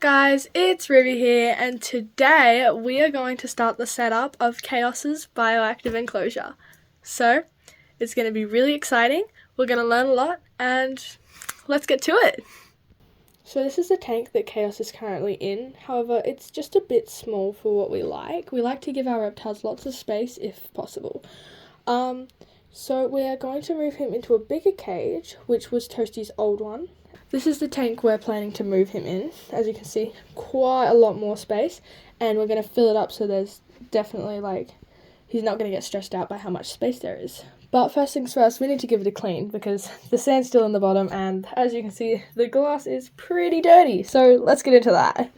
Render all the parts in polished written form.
Guys, it's Ruby here, and today we are going to start the setup of Chaos's bioactive enclosure. So, it's going to be really exciting, we're going to learn a lot, and let's get to it! So this is the tank that Chaos is currently in, however it's just a bit small for what we like. We like to give our reptiles lots of space if possible. So we are going to move him into a bigger cage, which was Toasty's old one. This is the tank we're planning to move him in. As you can see, quite a lot more space, and we're going to fill it up so there's definitely he's not going to get stressed out by how much space there is. But first things first, we need to give it a clean because the sand's still in the bottom, and as you can see, the glass is pretty dirty. So let's get into that.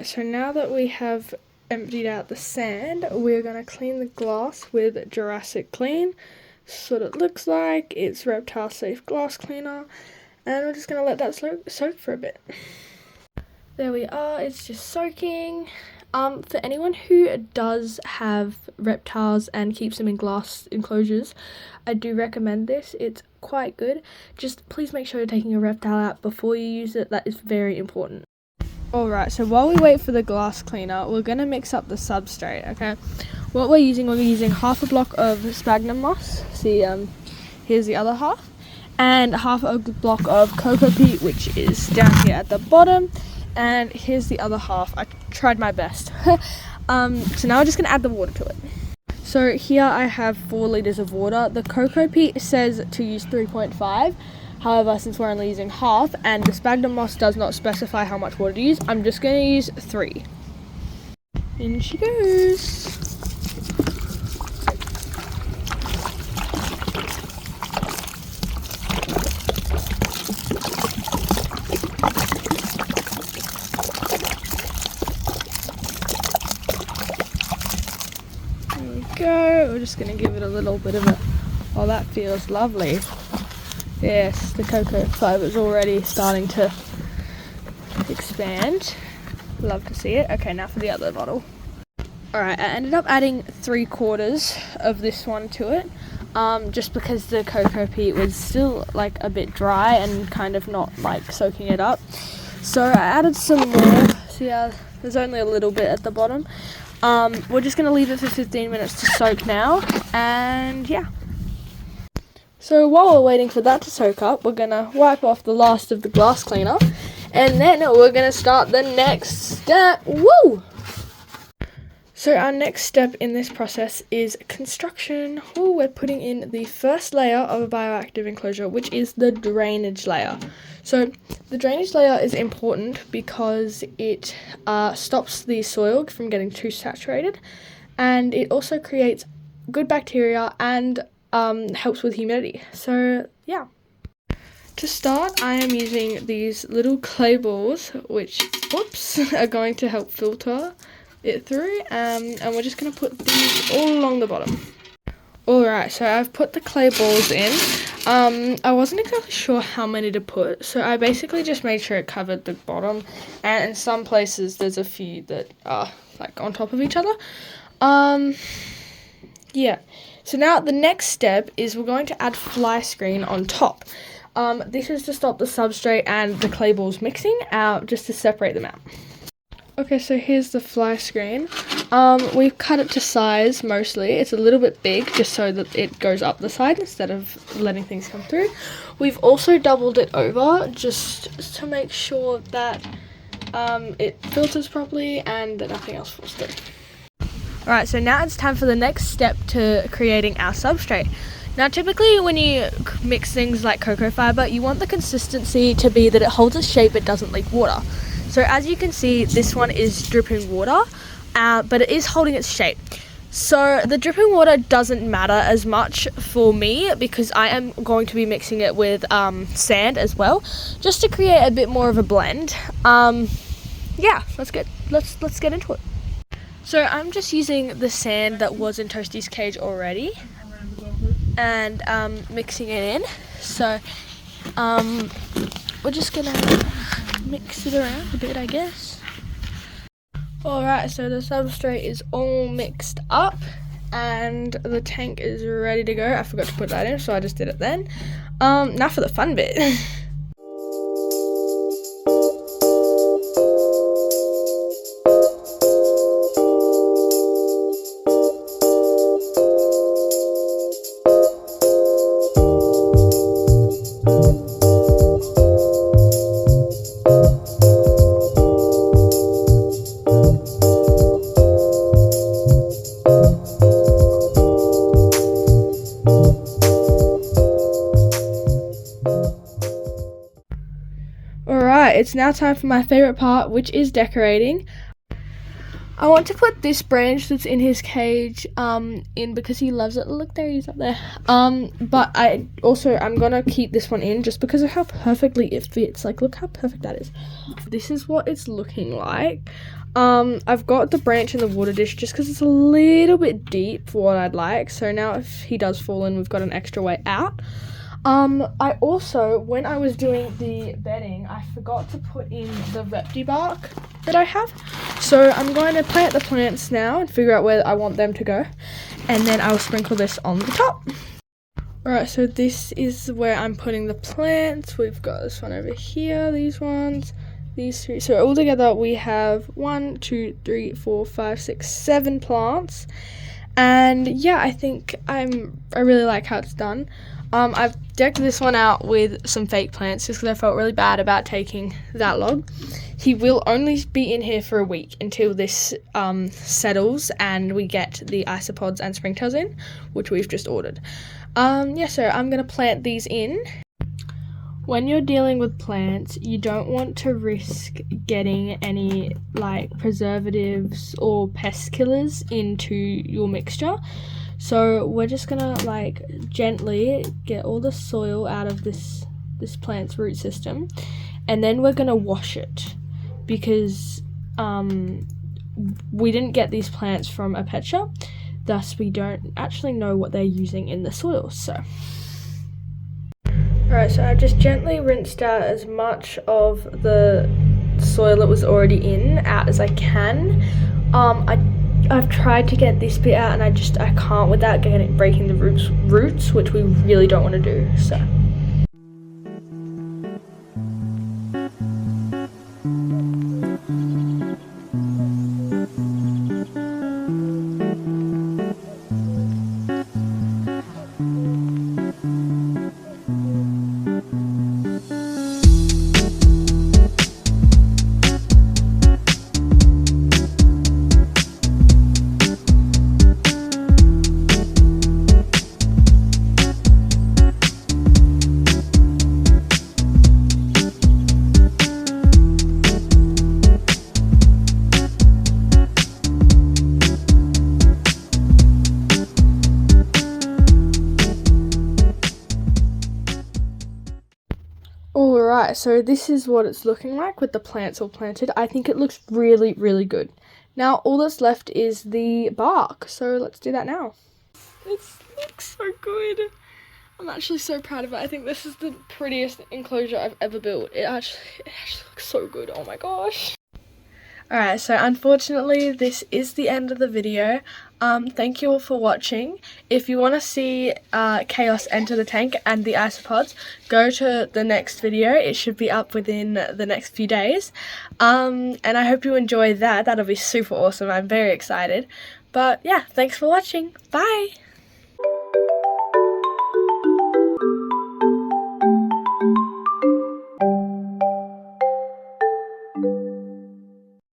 So now that we have emptied out the sand, we're going to clean the glass with Jurassic Clean. That's what it looks like. It's reptile safe glass cleaner, and we're just going to let that soak for a bit. There we are, it's just soaking. For anyone who does have reptiles and keeps them in glass enclosures, I do recommend this. It's quite good. Just please make sure you're taking your reptile out before you use it. That is very important. Alright, so while we wait for the glass cleaner, we're going to mix up the substrate, okay? What we're using half a block of sphagnum moss. See, here's the other half. And half a block of cocoa peat, which is down here at the bottom. And here's the other half. I tried my best. So now we're just going to add the water to it. So here I have 4 litres of water. The cocoa peat says to use 3.5. However, since we're only using half, and the sphagnum moss does not specify how much water to use, I'm just going to use 3. In she goes. There we go. We're just going to give it a little bit of a... Oh, that feels lovely. Yes, the cocoa fibre is already starting to expand. Love to see it. Okay, now for the other bottle. Alright, I ended up adding 3/4 of this one to it, just because the cocoa peat was still a bit dry and kind of not soaking it up. So I added some more. See how there's only a little bit at the bottom. We're just going to leave it for 15 minutes to soak now, and yeah. So while we're waiting for that to soak up, we're going to wipe off the last of the glass cleaner, and then we're going to start the next step. Woo! So our next step in this process is construction. We're putting in the first layer of a bioactive enclosure, which is the drainage layer. So the drainage layer is important because it stops the soil from getting too saturated, and it also creates good bacteria and helps with humidity. So yeah. To start, I am using these little clay balls, which are going to help filter it through, and we're just going to put these all along the bottom. Alright, so I've put the clay balls in. I wasn't exactly sure how many to put, so I basically just made sure it covered the bottom, and in some places there's a few that are on top of each other. Yeah. So now the next step is we're going to add fly screen on top. This is to stop the substrate and the clay balls mixing out, just to separate them out. Okay, so here's the fly screen. We've cut it to size mostly. It's a little bit big just so that it goes up the side instead of letting things come through. We've also doubled it over just to make sure that it filters properly and that nothing else falls through. Alright, so now it's time for the next step to creating our substrate. Now typically when you mix things like cocoa fibre, you want the consistency to be that it holds its shape, it doesn't leak water. So as you can see, this one is dripping water, but it is holding its shape. So the dripping water doesn't matter as much for me because I am going to be mixing it with sand as well, just to create a bit more of a blend. Yeah, let's get into it. So I'm just using the sand that was in Toasty's cage already. and mixing it in. So we're just gonna mix it around a bit, I guess. Alright, so the substrate is all mixed up and the tank is ready to go. I forgot to put that in, so I just did it then. Now for the fun bit. Alright, it's now time for my favourite part, which is decorating. I want to put this branch that's in his cage in because he loves it. Look, there he is up there. But I'm gonna keep this one in just because of how perfectly it fits. Like, look how perfect that is. This is what it's looking like. I've got the branch in the water dish just because it's a little bit deep for what I'd like. So now if he does fall in, we've got an extra way out. I also, when I was doing the bedding, I forgot to put in the repti bark that I have. So I'm going to plant the plants now and figure out where I want them to go. And then I will sprinkle this on the top. Alright, so this is where I'm putting the plants. We've got this one over here, these ones, these three. So all together we have 1, 2, 3, 4, 5, 6, 7 plants. And yeah, I think I really like how it's done. I've decked this one out with some fake plants just because I felt really bad about taking that log. He will only be in here for a week until this settles and we get the isopods and springtails in, which we've just ordered. So I'm going to plant these in. When you're dealing with plants, you don't want to risk getting any like preservatives or pest killers into your mixture. So we're just gonna like gently get all the soil out of this plant's root system, and then we're gonna wash it because we didn't get these plants from a pet shop, thus we don't actually know what they're using in the soil. So alright, so I've just gently rinsed out as much of the soil that was already in out as I can. I've tried to get this bit out and I can't without breaking the roots, which we really don't want to do. So alright, so this is what it's looking like with the plants all planted. I think it looks really, really good. Now all that's left is the bark, so let's do that now. This looks so good. I'm actually so proud of it. I think this is the prettiest enclosure I've ever built. It actually looks so good. Oh my gosh. Alright, so unfortunately this is the end of the video. Thank you all for watching. If you want to see Chaos enter the tank and the isopods, go to the next video. It should be up within the next few days. And I hope you enjoy that. That'll be super awesome. I'm very excited. But yeah, thanks for watching. Bye!